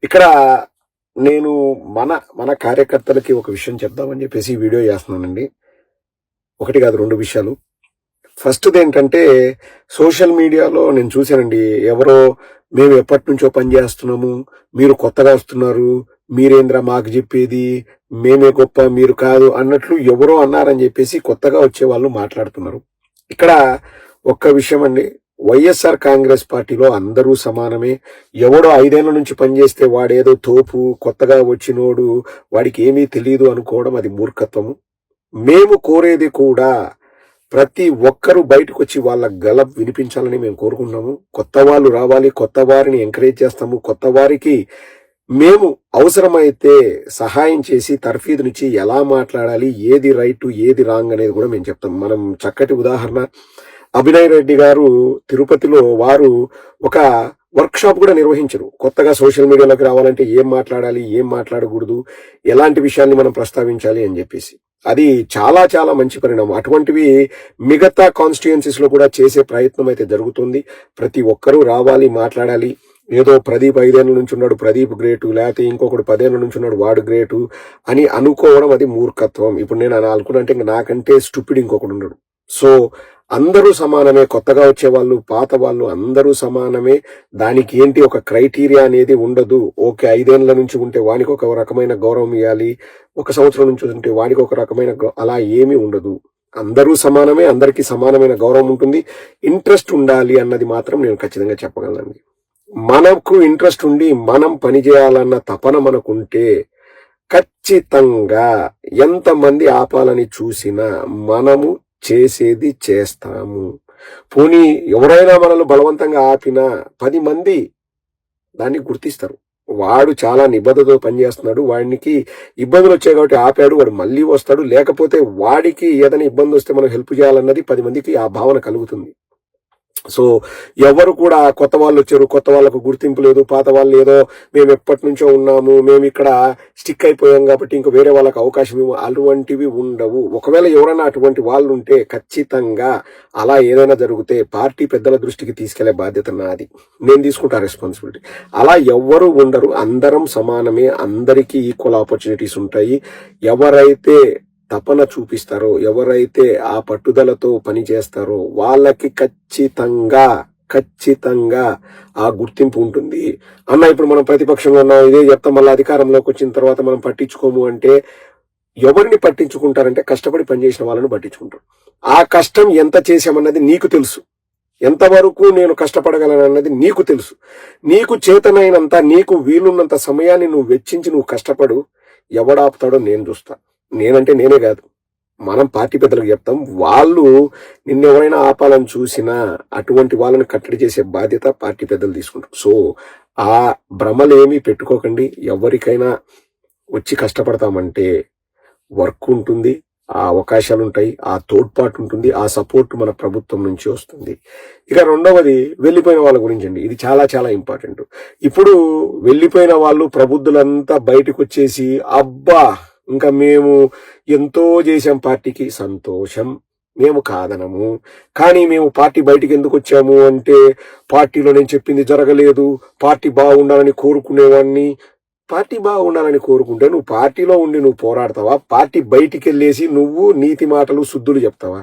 ఇక్కడ నేను మన మన కార్యకర్తలకి ఒక విషయం చెప్దామని చెప్పేసి ఈ వీడియో చేస్తున్నానండి. ఒకటి కాదు, 2 విషయాలు. ఫస్ట్‌ది ఏంటంటే, సోషల్ మీడియాలో నేను చూశానండి. ఎవరో మేము ఎప్పటి నుంచో పని చేస్తున్నాము, మీరు కొత్తగా వస్తున్నారు, మీరేంద్రా మాకు చెప్పేది, మేమే గొప్ప మీరు కాదు అన్నట్లు ఎవరో అన్నారని చెప్పేసి కొత్తగా వచ్చే వాళ్ళు మాట్లాడుతున్నారు. ఇక్కడ ఒక్క విషయం అండి, వైఎస్ఆర్ కాంగ్రెస్ పార్టీలో అందరూ సమానమే. ఎవడో 5 ఏళ్ల నుంచి పనిచేస్తే వాడేదో తోపు, కొత్తగా వచ్చినోడు, వాడికి ఏమీ తెలియదు అనుకోవడం అది మూర్ఖత్వము. మేము కోరేది కూడా ప్రతి ఒక్కరూ బయటకు వచ్చి వాళ్ళ గలం వినిపించాలని మేము కోరుకుంటున్నాము. కొత్త వాళ్ళు రావాలి, కొత్త వారిని ఎంకరేజ్ చేస్తాము. కొత్త వారికి మేము అవసరమైతే సహాయం చేసి తర్ఫీదునిచ్చి ఎలా మాట్లాడాలి, ఏది రైట్ ఏది రాంగ్ అనేది కూడా మేము చెప్తాం. మనం చక్కటి ఉదాహరణ, అభినయ్ రెడ్డి గారు తిరుపతిలో వారు ఒక వర్క్ షాప్ కూడా నిర్వహించరు. కొత్తగా సోషల్ మీడియాలోకి రావాలంటే ఏం మాట్లాడాలి, ఏం మాట్లాడకూడదు, ఎలాంటి విషయాల్ని మనం ప్రస్తావించాలి అని చెప్పేసి. అది చాలా చాలా మంచి పరిణామం. అటువంటివి మిగతా కాన్స్టిట్యుయెన్సీస్ లో కూడా చేసే ప్రయత్నం అయితే జరుగుతుంది. ప్రతి ఒక్కరూ రావాలి, మాట్లాడాలి. ఏదో ప్రదీప్ 5 ఏళ్ల నుంచి ఉన్నాడు, ప్రదీప్ గ్రేటు, లేకపోతే ఇంకొకడు 10 ఏళ్ల నుంచి ఉన్నాడు, వాడు గ్రేటు అని అనుకోవడం అది మూర్ఖత్వం. ఇప్పుడు నేను అని అనుకున్నంటే ఇంక నాకంటే స్టూపిడ్ ఇంకొకడు ఉన్నాడు. సో అందరూ సమానమే, కొత్తగా వచ్చే వాళ్ళు, పాత వాళ్ళు అందరూ సమానమే. దానికి ఏంటి ఒక క్రైటీరియా అనేది ఉండదు. ఓకే, 5 ఏళ్ల నుంచి ఉంటే వానికి ఒక రకమైన గౌరవం ఇవ్వాలి, 1 సంవత్సరం నుంచి ఉంటే వానికి ఒక రకమైన అలా ఏమీ ఉండదు. అందరూ సమానమే, అందరికీ సమానమైన గౌరవం ఉంటుంది. ఇంట్రెస్ట్ ఉండాలి అన్నది మాత్రం నేను ఖచ్చితంగా చెప్పగలను. మనకు ఇంట్రెస్ట్ ఉండి మనం పని చేయాలన్న తపన మనకుంటే ఖచ్చితంగా ఎంతమంది ఆపాలని చూసినా మనము చేసేది చేస్తాము. పోనీ ఎవరైనా మనల్ని బలవంతంగా ఆపినా 10 మంది దాన్ని గుర్తిస్తారు. వాడు చాలా నిబద్ధతతో పనిచేస్తున్నాడు, వాడికి ఇబ్బందులు వచ్చాయి కాబట్టి ఆపాడు, వాడు మళ్ళీ వస్తాడు. లేకపోతే వాడికి ఏదైనా ఇబ్బంది వస్తే మనం హెల్ప్ చేయాలన్నది 10 మందికి ఆ భావన కలుగుతుంది. సో ఎవరు కూడా కొత్త వాళ్ళు వచ్చారు, కొత్త వాళ్ళకు గుర్తింపు లేదు, పాత వాళ్ళు ఏదో మేము ఎప్పటి నుంచో ఉన్నాము, మేము ఇక్కడ స్టిక్ అయిపోయాం కాబట్టి ఇంక వేరే వాళ్ళకి అవకాశం ఇవ్వ, అటువంటివి ఉండవు. ఒకవేళ ఎవరైనా అటువంటి వాళ్ళు ఉంటే ఖచ్చితంగా అలా ఏదైనా జరిగితే పార్టీ పెద్దల దృష్టికి తీసుకెళ్లే బాధ్యత నాది, నేను తీసుకుంటా రెస్పాన్సిబిలిటీ. అలా ఎవ్వరూ ఉండరు, అందరం సమానమే, అందరికీ ఈక్వల్ ఆపర్చునిటీస్ ఉంటాయి. ఎవరైతే తపన చూపిస్తారో, ఎవరైతే ఆ పట్టుదలతో పని చేస్తారో వాళ్ళకి ఖచ్చితంగా ఆ గుర్తింపు ఉంటుంది. అన్న ఇప్పుడు మనం ప్రతిపక్షంలో ఉన్నాం, ఇదే చెప్తాం, మళ్ళీ అధికారంలోకి వచ్చిన తర్వాత మనం పట్టించుకోము అంటే ఎవరిని పట్టించుకుంటారంటే కష్టపడి పనిచేసిన వాళ్ళని పట్టించుకుంటారు. ఆ కష్టం ఎంత చేశామన్నది నీకు తెలుసు, ఎంతవరకు నేను కష్టపడగలను అన్నది నీకు తెలుసు. నీకు చేతనైనంత, నీకు వీలున్నంత సమయాన్ని నువ్వు వెచ్చించి నువ్వు కష్టపడు. ఎవడాపుతాడో నేను చూస్తా. నేనంటే నేనే కాదు, మనం పార్టీ పెద్దలకు చెప్తాం. వాళ్ళు నిన్నెవరైనా ఆపాలని చూసినా అటువంటి వాళ్ళని కట్టడి చేసే బాధ్యత పార్టీ పెద్దలు తీసుకుంటారు. సో ఆ భ్రమలేమీ పెట్టుకోకండి. ఎవరికైనా వచ్చి కష్టపడతామంటే వర్క్ ఉంటుంది, ఆ అవకాశాలు ఉంటాయి, ఆ తోడ్పాటు ఉంటుంది, ఆ సపోర్ట్ మన ప్రభుత్వం నుంచి వస్తుంది. ఇక రెండవది వెళ్లిపోయిన వాళ్ళ గురించి అండి. ఇది చాలా చాలా ఇంపార్టెంట్. ఇప్పుడు వెళ్లిపోయిన వాళ్ళు ప్రబుద్ధులంతా బయటకు వచ్చేసి అబ్బా ఇంకా మేము ఎంతో చేశాం పార్టీకి, సంతోషం, మేము కాదనము. కానీ మేము పార్టీ బయటికి ఎందుకు వచ్చాము అంటే పార్టీలో నేను చెప్పింది జరగలేదు, పార్టీ బాగుండాలని కోరుకునేవాడిని. పార్టీ బాగుండాలని కోరుకుంటే నువ్వు పార్టీలో ఉండి నువ్వు పోరాడతావా? పార్టీ బయటికి వెళ్ళేసి నువ్వు నీతి మాటలు శుద్ధులు చెప్తావా?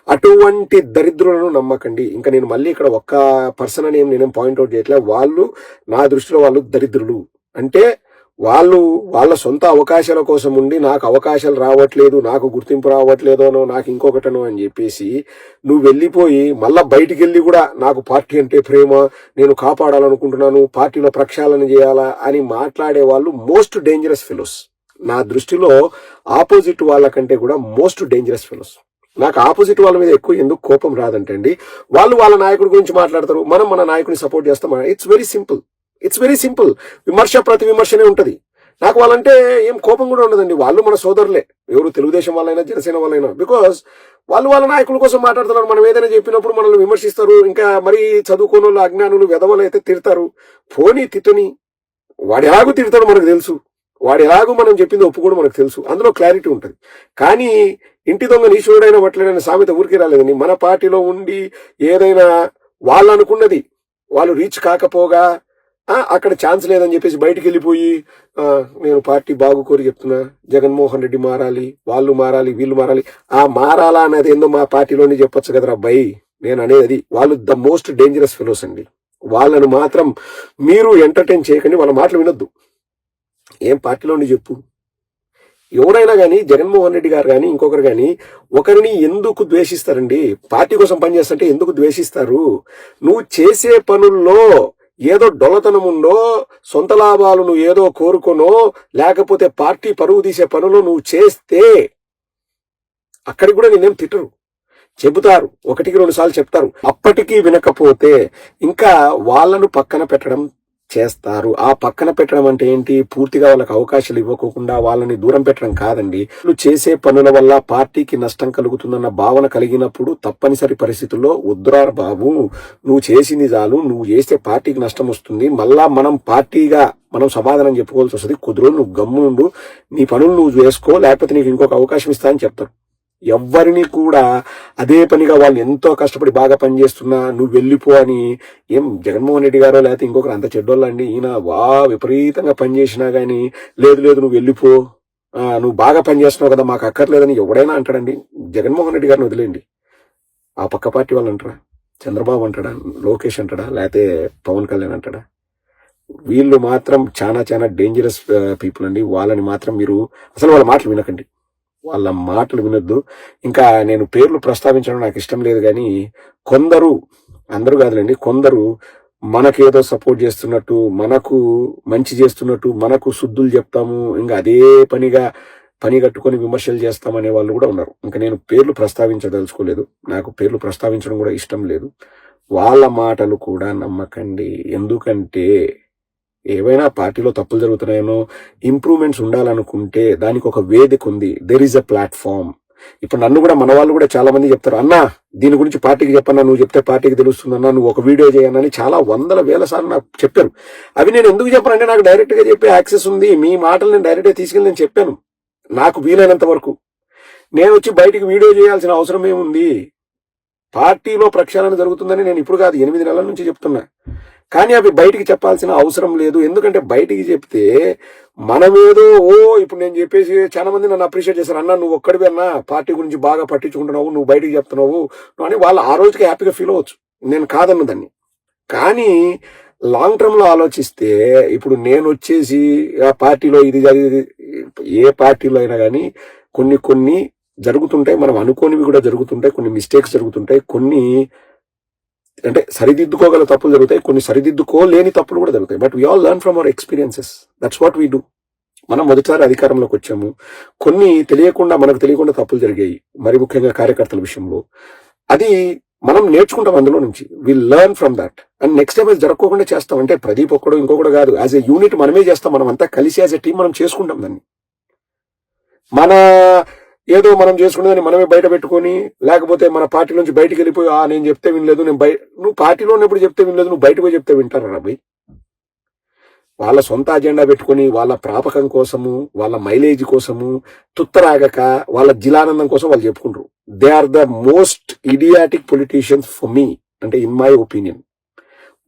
అటువంటి దరిద్రులను నమ్మకండి. ఇంకా నేను మళ్ళీ ఇక్కడ ఒక్క పర్సన్ అని నేనేం పాయింట్అవుట్ చేయట్లే. వాళ్ళు నా దృష్టిలో వాళ్ళు దరిద్రులు. అంటే వాళ్ళు వాళ్ళ సొంత అవకాశాల కోసం ఉండి నాకు అవకాశాలు రావట్లేదు, నాకు గుర్తింపు రావట్లేదోనో, నాకు ఇంకొకటనో అని చెప్పేసి నువ్వు వెళ్ళిపోయి మళ్ళా బయటికి వెళ్ళి కూడా నాకు పార్టీ అంటే ప్రేమ, నేను కాపాడాలనుకుంటున్నాను, పార్టీలో ప్రక్షాళన చేయాలా అని మాట్లాడే వాళ్ళు మోస్ట్ డేంజరస్ ఫెలోస్. నా దృష్టిలో ఆపోజిట్ వాళ్ళకంటే కూడా మోస్ట్ డేంజరస్ ఫెలోస్. నాకు ఆపోజిట్ వాళ్ళ మీద ఎక్కువ ఎందుకు కోపం రాదంటండి, వాళ్ళు వాళ్ళ నాయకుడి గురించి మాట్లాడతారు, మనం మన నాయకుడిని సపోర్ట్ చేస్తాం. It's very simple. విమర్శ ప్రతి విమర్శనే ఉంటది. నాకు వాళ్ళంటే ఏం కోపం కూడా ఉండదండి. వాళ్ళు మన సోదరులే, ఎవరు తెలుగుదేశం వాళ్ళైనా జనసేన వాళ్ళైనా. బికాస్ వాళ్ళు వాళ్ళ నాయకుల కోసం మాట్లాడుతున్నారు. మనం ఏదైనా చెప్పినప్పుడు మనల్ని విమర్శిస్తారు. ఇంకా మరీ చదువుకోని వాళ్ళు, అజ్ఞానులు, వెధవలు అయితే తిడతారు. పోనీ తిట్టని, వాడు ఎలాగూ తిడతాడు మనకు తెలుసు, వాడు ఎలాగూ మనం చెప్పింది ఒప్పుకోవడం మనకు తెలుసు, అందులో క్లారిటీ ఉంటుంది. కానీ ఇంటి దొంగ నీశుడైన వట్లేడైన సామెత ఊరికే రాలేదండి. మన పార్టీలో ఉండి ఏదైనా వాళ్ళు అనుకున్నది వాళ్ళు రీచ్ కాకపోగా అక్కడ ఛాన్స్ లేదని చెప్పేసి బయటికి వెళ్ళిపోయి నేను పార్టీ బాగుకోరి చెప్తున్నా, జగన్మోహన్ రెడ్డి మారాలి, వాళ్ళు మారాలి, వీళ్ళు మారాలి. ఆ మారాలా అనేది ఏందో మా పార్టీలోనే చెప్పొచ్చు కదరా అబ్బాయి. నేను అనేది వాళ్ళు ద మోస్ట్ డేంజరస్ ఫెలోస్ అండి. వాళ్ళను మాత్రం మీరు ఎంటర్టైన్ చేయకండి, వాళ్ళ మాటలు వినొద్దు. ఏం పార్టీలోని చెప్పు. ఎవరైనా కానీ జగన్మోహన్ రెడ్డి గారు కానీ ఇంకొకరు కానీ ఒకరిని ఎందుకు ద్వేషిస్తారండి? పార్టీ కోసం పనిచేస్తుంటే ఎందుకు ద్వేషిస్తారు? నువ్వు చేసే పనుల్లో ఏదో డొల్లతనం ఉందో, సొంత లాభాలు నువ్వు ఏదో కోరుకోనో, లేకపోతే పార్టీ పరువు తీసే పనులు నువ్వు చేస్తే అక్కడికి కూడా నేనేం తిట్టరు, చెబుతారు, 1-2 సార్లు చెప్తారు. అప్పటికీ వినకపోతే ఇంకా వాళ్ళను పక్కన పెట్టడం చేస్తారు. ఆ పక్కన పెట్టడం అంటే ఏంటి? పూర్తిగా వాళ్ళకి అవకాశాలు ఇవ్వకుండా వాళ్ళని దూరం పెట్టడం కాదండి. వాళ్ళు చేసే పనుల వల్ల పార్టీకి నష్టం కలుగుతుందన్న భావన కలిగినప్పుడు తప్పనిసరి పరిస్థితుల్లో వద్దురా బాబు, నువ్వు చేసింది చాలు, నువ్వు చేస్తే పార్టీకి నష్టం వస్తుంది, మళ్ళా మనం పార్టీగా మనం సమాధానం చెప్పుకోవాల్సి వస్తుంది, కుదురు, నువ్వు గమ్మునుండు, నీ పనులు నువ్వు చేసుకో, లేకపోతే నీకు ఇంకొక అవకాశం ఇస్తా అని చెప్తారు. ఎవ్వరిని కూడా అదే పనిగా వాళ్ళు ఎంతో కష్టపడి బాగా పనిచేస్తున్నా నువ్వు వెళ్ళిపో అని ఏం జగన్మోహన్ రెడ్డి గారో లేకపోతే ఇంకొకరు అంత చెడ్డోళ్ళండి. ఈయన విపరీతంగా పనిచేసినా గానీ లేదు నువ్వు వెళ్ళిపో, నువ్వు బాగా పనిచేస్తున్నావు కదా మాకు అక్కర్లేదని ఎవడైనా అంటాడండి. జగన్మోహన్ రెడ్డి గారిని వదిలేండి, ఆ పక్క పార్టీ వాళ్ళు అంటారా? చంద్రబాబు అంటాడా? లోకేష్ అంటాడా? లేకపోతే పవన్ కళ్యాణ్ అంటాడా? వీళ్ళు మాత్రం చాలా చాలా డేంజరస్ పీపుల్ అండి. వాళ్ళని మాత్రం మీరు అసలు వాళ్ళ మాటలు వినకండి, వాళ్ళ మాటలు వినొద్దు. ఇంకా నేను పేర్లు ప్రస్తావించడం నాకు ఇష్టం లేదు, కానీ కొందరు, అందరూ కాదులేండి, కొందరు మనకేదో సపోర్ట్ చేస్తున్నట్టు, మనకు మంచి చేస్తున్నట్టు, మనకు శుద్ధులు చెప్తాము, ఇంకా అదే పని కట్టుకొని విమర్శలు చేస్తామనే వాళ్ళు కూడా ఉన్నారు. ఇంకా నేను పేర్లు ప్రస్తావించదలుచుకోలేదు, నాకు పేర్లు ప్రస్తావించడం కూడా ఇష్టం లేదు. వాళ్ళ మాటలు కూడా నమ్మకండి. ఎందుకంటే ఏవైనా పార్టీలో తప్పులు జరుగుతున్నాయనో ఇంప్రూవ్మెంట్స్ ఉండాలనుకుంటే దానికి ఒక వేదిక ఉంది, దెర్ ఈజ్ అ ప్లాట్ఫామ్. ఇప్పుడు నన్ను కూడా మన వాళ్ళు కూడా చాలా మంది చెప్తారు, అన్నా దీని గురించి పార్టీకి చెప్పన్నా, నువ్వు చెప్తే పార్టీకి తెలుస్తుందన్నా, నువ్వు ఒక వీడియో చేయనని చాలా 100,000 సార్లు నాకు చెప్పారు. అవి నేను ఎందుకు చెప్పానంటే నాకు డైరెక్ట్ గా చెప్పే యాక్సెస్ ఉంది, మీ మాటలు నేను డైరెక్ట్ గా తీసుకెళ్ళి నేను చెప్పాను. నాకు వీలైనంత వరకు నేను వచ్చి బయటికి వీడియో చేయాల్సిన అవసరం ఏముంది? పార్టీలో ప్రక్షాళన జరుగుతుందని నేను ఇప్పుడు కాదు 8 నెలల నుంచి చెప్తున్నా, కానీ అవి బయటికి చెప్పాల్సిన అవసరం లేదు. ఎందుకంటే బయటికి చెప్తే మనమేదో ఇప్పుడు నేను చెప్పేసి చాలా మంది నన్ను అప్రిషియేట్ చేశారు, అన్నా నువ్వు ఒక్కడివి అన్నా పార్టీ గురించి బాగా పట్టించుకుంటున్నావు, నువ్వు బయటికి చెప్తున్నావు అని వాళ్ళు ఆ రోజుకి హ్యాపీగా ఫీల్ అవ్వచ్చు, నేను కాదన్న దాన్ని. కానీ లాంగ్ టర్మ్ లో ఆలోచిస్తే ఇప్పుడు నేను వచ్చేసి ఆ పార్టీలో ఇది జరిగేది, ఏ పార్టీలో అయినా కానీ కొన్ని జరుగుతుంటాయి, మనం అనుకోనివి కూడా జరుగుతుంటాయి, కొన్ని మిస్టేక్స్ జరుగుతుంటాయి, కొన్ని అంటే సరిదిద్దుకోగల తప్పులు జరుగుతాయి, కొన్ని సరిదిద్దుకోలేని తప్పులు కూడా జరుగుతాయి. But we all learn from our experiences, that's what we do. మనం మొదటిసారి అధికారంలోకి వచ్చాము, కొన్ని మనకు తెలియకుండా తప్పులు జరిగాయి, మరి ముఖ్యంగా కార్యకర్తల విషయంలో. అది మనం నేర్చుకుంటాం అందులో నుంచి, will learn from that, and next time అది జరగకుండా చేస్తాం. అంటే ప్రదీప్ ఒక్కడు ఇంకొకడు కాదు, యాజ్ ఎ యూనిట్ మనమే చేస్తాం, మనం అంతా కలిసి యాజ్ ఎ టీం మనం చేసుకుంటాం దాన్ని. మన ఏదో మనం చేసుకునేదాన్ని మనమే బయట పెట్టుకొని, లేకపోతే మన పార్టీ నుంచి బయటకు వెళ్ళిపోయి నేను చెప్తే వినలేదు, నువ్వు పార్టీలో ఉన్నప్పుడు చెప్తే వినలేదు, నువ్వు బయటకు పోయి చెప్తే వింటారా రాబోయ్? వాళ్ళ సొంత అజెండా పెట్టుకొని వాళ్ళ ప్రాపకం కోసము, వాళ్ళ మైలేజ్ కోసము, తుత్తరాగక వాళ్ళ జిలానందం కోసం వాళ్ళు చెప్పుకుంటారు. They are the most idiotic politicians for me, అంటే ఇన్ మై ఒపీనియన్.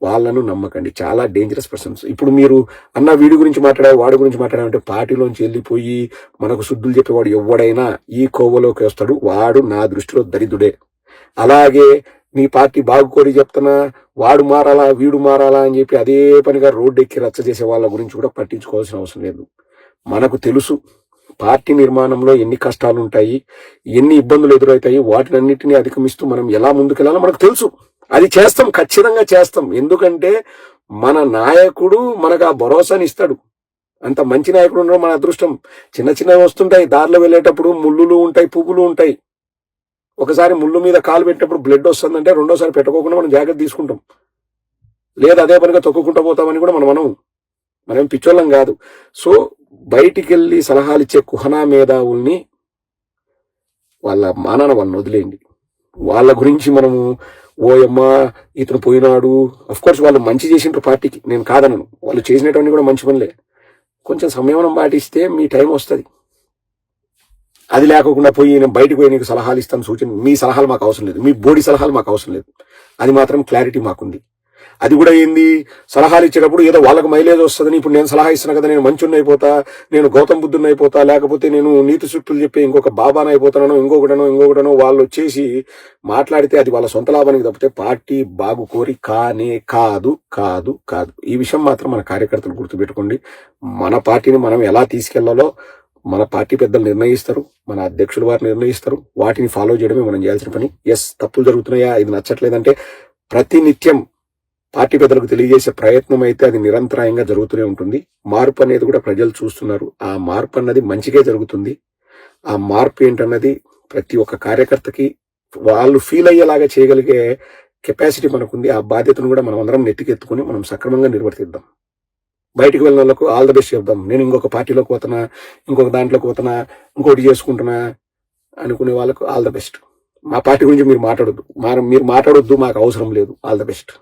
వాళ్ళను నమ్మకండి, చాలా డేంజరస్ పర్సన్స్. ఇప్పుడు మీరు అన్న వీడి గురించి వాడి గురించి మాట్లాడాలంటే పార్టీలోంచి వెళ్ళిపోయి మనకు శుద్ధులు చెప్పేవాడు ఎవడైనా ఈ కోవలోకి వస్తాడు, వాడు నా దృష్టిలో దరిద్రుడే. అలాగే నీ పార్టీ బాగుకోరి చెప్తున్నా, వాడు మారాలా వీడు మారాలా అని చెప్పి అదే పనిగా రోడ్డు ఎక్కి రచ్చ చేసే వాళ్ళ గురించి కూడా పట్టించుకోవాల్సిన అవసరం లేదు. మనకు తెలుసు పార్టీ నిర్మాణంలో ఎన్ని కష్టాలు ఉంటాయి, ఎన్ని ఇబ్బందులు ఎదురవుతాయి, వాటినన్నిటినీ అధిగమిస్తూ మనం ఎలా ముందుకెళ్లాలో మనకు తెలుసు. అది చేస్తాం, ఖచ్చితంగా చేస్తాం. ఎందుకంటే మన నాయకుడు మనకు ఆ భరోసాని ఇస్తాడు. అంత మంచి నాయకుడు ఉండడం మన అదృష్టం. చిన్నవి వస్తుంటాయి దారిలో వెళ్ళేటప్పుడు, ముళ్ళులు ఉంటాయి, పువ్వులు ఉంటాయి. ఒకసారి ముళ్ళు మీద కాలు పెట్టినప్పుడు బ్లడ్ వస్తుందంటే రెండోసారి పెట్టుకోకుండా మనం జాగ్రత్త తీసుకుంటాం, లేదా అదే పనిగా తొక్కుకుంటూ పోతామని కూడా మనం పిచ్చోళ్ళం కాదు. సో బయటికి వెళ్ళి సలహాలు ఇచ్చే కుహనా మేధావుల్ని వాళ్ళ మానాన వాళ్ళని వదిలేయండి. వాళ్ళ గురించి మనము ఓయమ్మా ఇతను పోయినాడు, అఫ్ కోర్స్ వాళ్ళు మంచి చేసిండ్రు పార్టీకి, నేను కాదనను, వాళ్ళు చేసినటువంటి కూడా మంచి పనులే. కొంచెం సంయమనం పాటిస్తే మీ టైం వస్తుంది. అది లేకుండా పోయి నేను బయటకు పోయి నీకు సలహాలు ఇస్తాను, మీ సలహాలు మాకు అవసరం లేదు, మీ బోడీ సలహాలు మాకు అవసరం లేదు, అది మాత్రం క్లారిటీ మాకుంది. అది కూడా ఏంది, సలహాలు ఇచ్చేటప్పుడు ఏదో వాళ్ళకి మైలేజ్ వస్తుందని, ఇప్పుడు నేను సలహా ఇస్తున్నా కదా, నేను మంచుని అయిపోతా, నేను గౌతమ్ బుద్ధుని అయిపోతా, లేకపోతే నేను నీతి సూక్తులు చెప్పి ఇంకొక బాబాని అయిపోతానో ఇంకొకటనో వాళ్ళు వచ్చేసి మాట్లాడితే అది వాళ్ళ సొంత లాభానికి తప్పితే పార్టీ బాగు కోరి కాదు. ఈ విషయం మాత్రం మన కార్యకర్తలు గుర్తుపెట్టుకోండి. మన పార్టీని మనం ఎలా తీసుకెళ్లాలో మన పార్టీ పెద్దలు నిర్ణయిస్తారు, మన అధ్యక్షులు వారు నిర్ణయిస్తారు. వాటిని ఫాలో చేయడమే మనం చేయాల్సిన పని. తప్పులు జరుగుతున్నాయా, ఇది నచ్చట్లేదంటే ప్రతి నిత్యం పార్టీ పెద్దలకు తెలియజేసే ప్రయత్నం అయితే అది నిరంతరాయంగా జరుగుతూనే ఉంటుంది. మార్పు అనేది కూడా ప్రజలు చూస్తున్నారు. ఆ మార్పు అన్నది మంచిగా జరుగుతుంది. ఆ మార్పు ఏంటన్నది ప్రతి ఒక్క కార్యకర్తకి వాళ్ళు ఫీల్ అయ్యేలాగా చేయగలిగే కెపాసిటీ మనకుంది. ఆ బాధ్యతను కూడా మనం అందరం నెత్తికెత్తుకుని మనం సక్రమంగా నిర్వర్తిద్దాం. బయటికి వెళ్ళిన వాళ్ళకు ఆల్ ద బెస్ట్ చెప్దాం. నేను ఇంకొక పార్టీలోకి పోతున్నా, ఇంకొక దాంట్లోకి పోతున్నా, ఇంకోటి చేసుకుంటున్నా అనుకునే వాళ్ళకు ఆల్ ద బెస్ట్. మా పార్టీ గురించి మీరు మాట్లాడొద్దు, మాకు అవసరం లేదు. All the best.